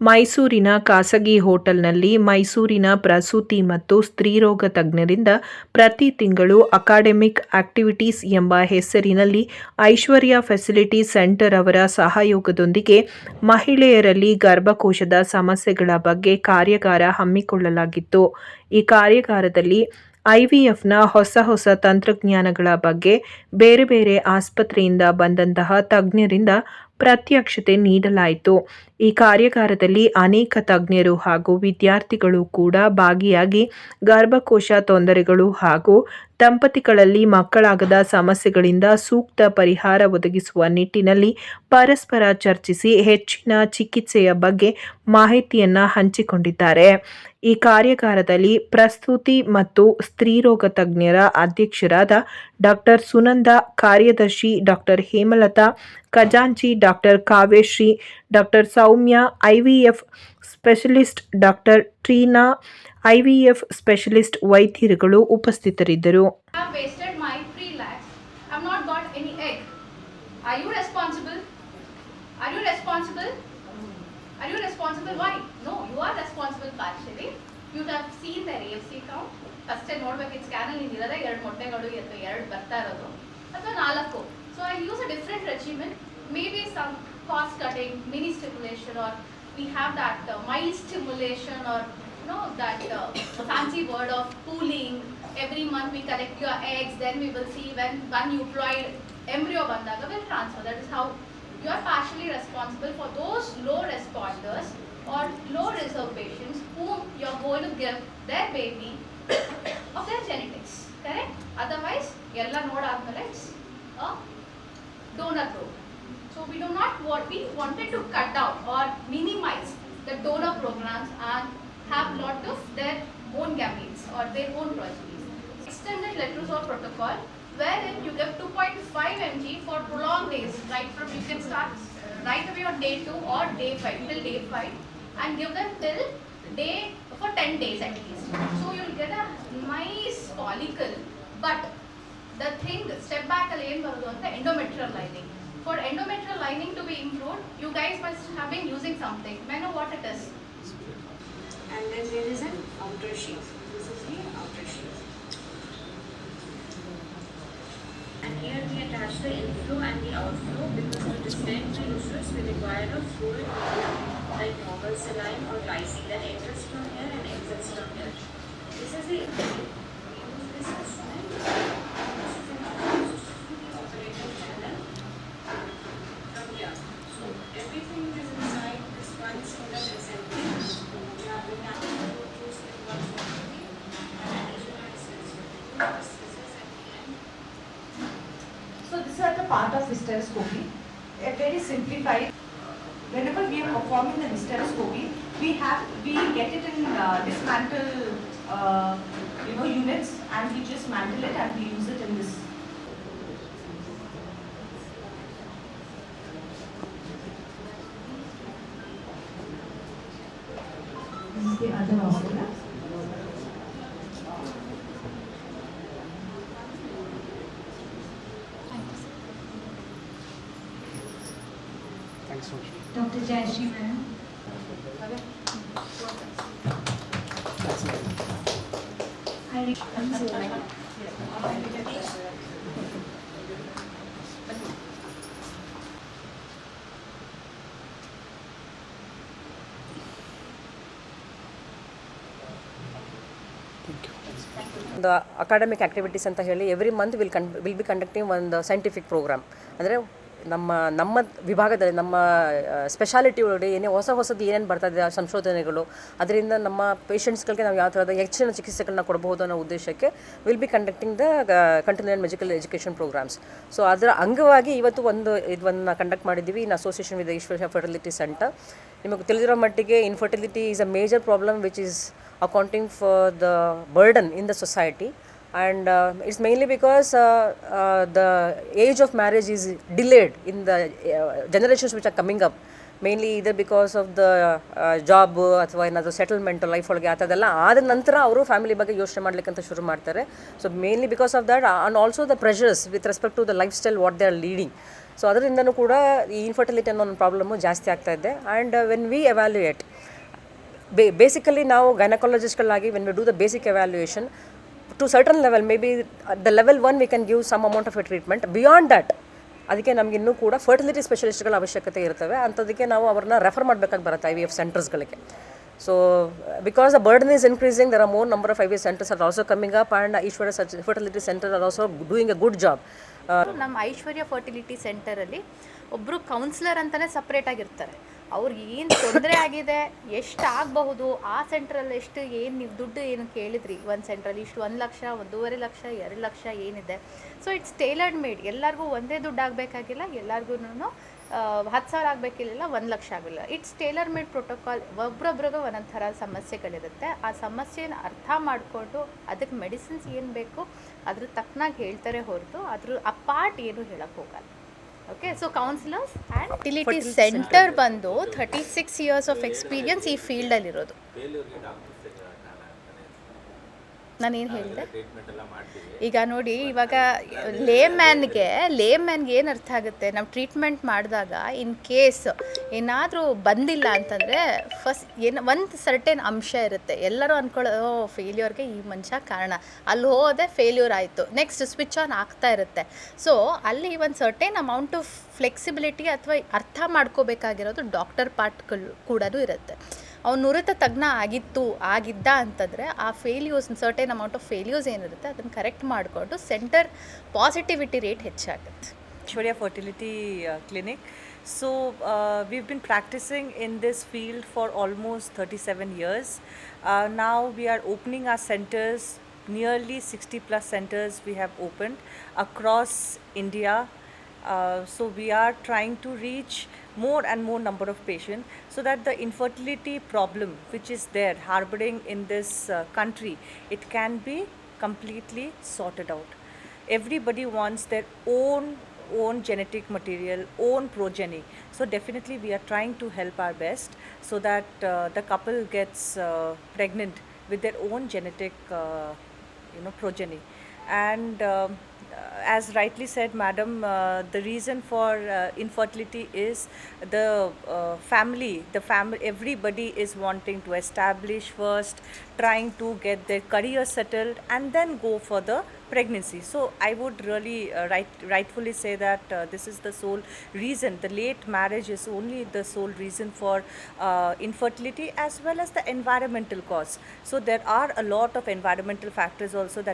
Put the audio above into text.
ಮೈಸೂರಿನ ಖಾಸಗಿ ಹೋಟೆಲ್ನಲ್ಲಿ ಮೈಸೂರಿನ ಪ್ರಸೂತಿ ಮತ್ತು ಸ್ತ್ರೀರೋಗ ತಜ್ಞರಿಂದ ಪ್ರತಿ ತಿಂಗಳು ಅಕಾಡೆಮಿಕ್ ಆಕ್ಟಿವಿಟೀಸ್ ಎಂಬ ಹೆಸರಿನಲ್ಲಿ ಐಶ್ವರ್ಯ ಫೆಸಿಲಿಟಿ ಸೆಂಟರ್ ಅವರ ಸಹಯೋಗದೊಂದಿಗೆ ಮಹಿಳೆಯರಲ್ಲಿ ಗರ್ಭಕೋಶದ ಸಮಸ್ಯೆಗಳ ಬಗ್ಗೆ ಕಾರ್ಯಾಗಾರ ಹಮ್ಮಿಕೊಳ್ಳಲಾಗಿತ್ತು. ಈ ಕಾರ್ಯಾಗಾರದಲ್ಲಿ ಐವಿಎಫ್ನ ಹೊಸ ತಂತ್ರಜ್ಞಾನಗಳ ಬಗ್ಗೆ ಬೇರೆ ಬೇರೆ ಆಸ್ಪತ್ರೆಯಿಂದ ಬಂದಂತಹ ತಜ್ಞರಿಂದ ಪ್ರತ್ಯಕ್ಷತೆ ನೀಡಲಾಯಿತು. ಈ ಕಾರ್ಯಾಗಾರದಲ್ಲಿ ಅನೇಕ ತಜ್ಞರು ಹಾಗೂ ವಿದ್ಯಾರ್ಥಿಗಳು ಕೂಡ ಭಾಗಿಯಾಗಿ ಗರ್ಭಕೋಶ ತೊಂದರೆಗಳು ಹಾಗೂ ದಂಪತಿಗಳಲ್ಲಿ ಮಕ್ಕಳಾಗದ ಸಮಸ್ಯೆಗಳಿಂದ ಸೂಕ್ತ ಪರಿಹಾರ ಒದಗಿಸುವ ನಿಟ್ಟಿನಲ್ಲಿ ಪರಸ್ಪರ ಚರ್ಚಿಸಿ ಹೆಚ್ಚಿನ ಚಿಕಿತ್ಸೆಯ ಬಗ್ಗೆ ಮಾಹಿತಿಯನ್ನು ಹಂಚಿಕೊಂಡಿದ್ದಾರೆ. ಈ ಕಾರ್ಯಾಗಾರದಲ್ಲಿ ಪ್ರಸೂತಿ ಮತ್ತು ಸ್ತ್ರೀರೋಗ ತಜ್ಞರ ಅಧ್ಯಕ್ಷರಾದ ಡಾಕ್ಟರ್ ಸುನಂದಾ, ಕಾರ್ಯದರ್ಶಿ ಡಾಕ್ಟರ್ ಹೇಮಲತಾ, ಖಜಾಂಚಿ doctor Kavyashree, doctor Soumya, IVF specialist doctor Treena, IVF specialist ವೈದ್ಯರುಗಳು ಉಪಸ್ಥಿತರಿದ್ದರು. Why? No, you are responsible partially. You have seen their AFC count. First ನೋಡ್ಬೇಕಿತ್ತು ಸ್ಕ್ಯಾನಲ್ಲಿ ನಿಂದಿರೋದೇ 2 ಮೊಟ್ಟೆಗಳು ಅಥವಾ 2 ಬರ್ತಾ ಇರೋದು ಅಥವಾ 4. So I use a different regimen, maybe some cost cutting, mini stimulation, or we have that mild stimulation, or that fancy word of pooling. Every month we collect your eggs, then we will see when one euploid embryo bandaga will transfer. That is how you are partially responsible for those low responders or low reserve patients whom you are going to give their baby of their genetics. Correct? Otherwise, yella nodadmele it's a donor program. So we wanted to cut down or minimize the donor programs and have lot of their own gametes or their own progenies. Extended letrozole protocol, wherein you give 2.5 mg for prolonged days, right from you can start right away on day 2 or day 5 till day 5 and give them till day for 10 days at least. So you'll get a nice follicle, but the thing step back again on the endometrial lining. For endometrial lining to be improved, you guys must have been using something. May I know what it is? And then there is an outer sheath. This is the outer sheath. And here we attach the inflow and the outflow, because to distend the uterus we require a fluid medium like normal saline or lysine that enters from here and exits from here. This is the we use this instrument to the operating channel from here. So everything is inside this one single assembly. We have to choose one assembly and additional access. So this is the part of hysteroscopy. A very simplified. Whenever we are performing the hysteroscopy, we get it in dismantle units, and we just mantle it and we use it in this. This is the other hospital. Dr. Jayashree madam. The academic activities ಅಂತ ಹೇಳಿ every month will be conducting ಒಂದು scientific program. ಅಂದರೆ ನಮ್ಮ ವಿಭಾಗದಲ್ಲಿ ನಮ್ಮ speciality ಒಳಗಡೆ ಹೊಸದು ಏನೇನು ಬರ್ತದೆ ಸಂಶೋಧನೆಗಳು, ಅದರಿಂದ ನಮ್ಮ ಪೇಷಂಟ್ಸ್ಗಳಿಗೆ ನಾವು ಯಾವ ಥರದ ಹೆಚ್ಚಿನ ಚಿಕಿತ್ಸೆಗಳನ್ನ ಕೊಡಬಹುದು ಅನ್ನೋ ಉದ್ದೇಶಕ್ಕೆ will be conducting the continual medical education programs. So ಅದರ ಅಂಗವಾಗಿ ಇವತ್ತು ಇದನ್ನು ಕಂಡಕ್ಟ್ ಮಾಡಿದ್ದೀವಿ in association with Aishwarya fertility centre. ನಿಮಗೆ ತಿಳಿದಿರೋ ಮಟ್ಟಿಗೆ infertility is a major problem which is accounting for the burden in the society. And it's mainly because the age of marriage is delayed in the generations which are coming up, mainly either because of the job ಅಥವಾ ಏನಾದರೂ settlement life ಒಳಗೆ ಆತದೆಲ್ಲ ಆದ ನಂತರ ಅವರು family ಬಗ್ಗೆ ಯೋಚನೆ ಮಾಡಲಿಕ್ಕಂತ ಶುರು ಮಾಡ್ತಾರೆ. So mainly because of that and also the pressures with respect to the lifestyle what they are leading. So ಅದರಿಂದನೂ ಕೂಡ ಈ ಇನ್ಫರ್ಟಿಲಿಟಿ ಅನ್ನೋ ಒಂದು ಪ್ರಾಬ್ಲಮ್ಮು ಜಾಸ್ತಿ ಆಗ್ತಾ ಇದೆ. And when we evaluate basically ನಾವು ಗೈನಕಾಲಜಿಸ್ಟ್ಗಳಾಗಿ when we do the basic evaluation to certain level maybe the level 1 we can give some amount of a treatment. Beyond that ಅದಕ್ಕೆ ನಮ್ಗೆ ಇನ್ನೂ ಕೂಡ ಫರ್ಟಿಲಿಟಿ ಸ್ಪೆಷಲಿಸ್ಟ್ಗಳ ಅವಶ್ಯಕತೆ ಇರ್ತವೆ. ಅಂಥದಕ್ಕೆ ನಾವು ಅವ್ರನ್ನ ರೆಫರ್ ಮಾಡಬೇಕಾಗಿ ಬರುತ್ತೆ IVF ಸೆಂಟರ್ಸ್ಗಳಿಗೆ. So because the burden is increasing, there are more number of IVF centers are also coming up, and Aishwarya Fertility Center are also doing a good job. ನಮ್ಮ ಐಶ್ವರ್ಯ ಫರ್ಟಿಲಿಟಿ ಸೆಂಟರಲ್ಲಿ ಒಬ್ಬರು counsellor ಅಂತಲೇ ಸಪ್ರೇಟಾಗಿರ್ತಾರೆ. ಅವ್ರಿಗೆ ಏನು ತೊಂದರೆ ಆಗಿದೆ, ಎಷ್ಟು ಆಗಬಹುದು, ಆ ಸೆಂಟ್ರಲ್ಲಿ ಎಷ್ಟು, ಏನು ನೀವು ದುಡ್ಡು ಏನು ಕೇಳಿದ್ರಿ ಒಂದು ಸೆಂಟ್ರಲ್ಲಿ ಇಷ್ಟು 1 ಲಕ್ಷ, 1.5 ಲಕ್ಷ, 2 ಲಕ್ಷ ಏನಿದೆ. So it's tailored made. ಎಲ್ಲರಿಗೂ ಒಂದೇ ದುಡ್ಡು ಆಗಬೇಕಾಗಿಲ್ಲ, ಎಲ್ಲರಿಗೂ 10,000 ಆಗಬೇಕಿಲ್ಲ, 1 ಲಕ್ಷ ಆಗಿಲ್ಲ. It's tailor made protocol. ಒಬ್ರೊಬ್ರಿಗೂ ಒಂದೊಂದು ಥರ ಸಮಸ್ಯೆಗಳಿರುತ್ತೆ. ಆ ಸಮಸ್ಯೆನ ಅರ್ಥ ಮಾಡಿಕೊಂಡು ಅದಕ್ಕೆ ಮೆಡಿಸಿನ್ಸ್ ಏನು ಬೇಕು ಅದ್ರ ತಕ್ಕನಾಗಿ ಹೇಳ್ತಾರೆ ಹೊರತು ಅದ್ರ ಆ ಪಾರ್ಟ್ ಏನು ಹೇಳಕ್ಕೆ ಹೋಗಲ್ಲ. Okay, so councillors and fertility centre ಬಂದು 36 ಇಯರ್ಸ್ ಆಫ್ ಎಕ್ಸ್ಪೀರಿಯನ್ಸ್ ಈ ಫೀಲ್ಡಲ್ಲಿರೋದು. ನಾನೇನು ಹೇಳಿದೆ ಈಗ ನೋಡಿ, ಇವಾಗ ಲೇಮ್ಯಾನ್ಗೆ ಏನು ಅರ್ಥ ಆಗುತ್ತೆ, ನಾವು ಟ್ರೀಟ್ಮೆಂಟ್ ಮಾಡಿದಾಗ ಇನ್ ಕೇಸ್ ಏನಾದರೂ ಬಂದಿಲ್ಲ ಅಂತಂದರೆ ಫಸ್ಟ್ ಒಂದು ಸರ್ಟೇನ್ ಅಂಶ ಇರುತ್ತೆ. ಎಲ್ಲರೂ ಅಂದ್ಕೊಳ್ಳೋದು ಫೇಲ್ಯೂರ್ಗೆ ಈ ಮನುಷ್ಯ ಕಾರಣ, ಅಲ್ಲಿ ಹೋದೆ ಫೇಲ್ಯೂರ್ ಆಯಿತು, ನೆಕ್ಸ್ಟ್ ಸ್ವಿಚ್ ಆನ್ ಆಗ್ತಾ ಇರುತ್ತೆ. ಸೊ ಅಲ್ಲಿ ಒಂದು ಸರ್ಟೇನ್ ಅಮೌಂಟ್ ಆಫ್ ಫ್ಲೆಕ್ಸಿಬಿಲಿಟಿ ಅಥವಾ ಅರ್ಥ ಮಾಡ್ಕೋಬೇಕಾಗಿರೋದು ಡಾಕ್ಟರ್ ಪಾರ್ಟ್ಗಳು ಕೂಡ ಇರುತ್ತೆ. ಅವ್ನು ನುರಿತ ತಜ್ಞ ಆಗಿದ್ದ ಅಂತಂದರೆ ಆ failures, certain amount of failures ಏನಿರುತ್ತೆ ಅದನ್ನು ಕರೆಕ್ಟ್ ಮಾಡಿಕೊಂಡು ಸೆಂಟರ್ ಪಾಸಿಟಿವಿಟಿ ರೇಟ್ ಹೆಚ್ಚಾಗುತ್ತೆ. Aishwarya Fertility Clinic. So we've been practicing in this field for almost 37 years. Now we are opening our centers, nearly 60 plus centers we have opened across India. So we are trying to reach more and more number of patients so that the infertility problem which is there harboring in this country, it can be completely sorted out. Everybody wants their own genetic material, own progeny. So definitely we are trying to help our best so that the couple gets pregnant with their own genetic progeny. And as rightly said madam, the reason for infertility is the family, everybody is wanting to establish first, trying to get their career settled and then go for the pregnancy. So I would really rightfully say that this is the sole reason. The late marriage is only the sole reason for infertility, as well as the environmental cause. So there are a lot of environmental factors also that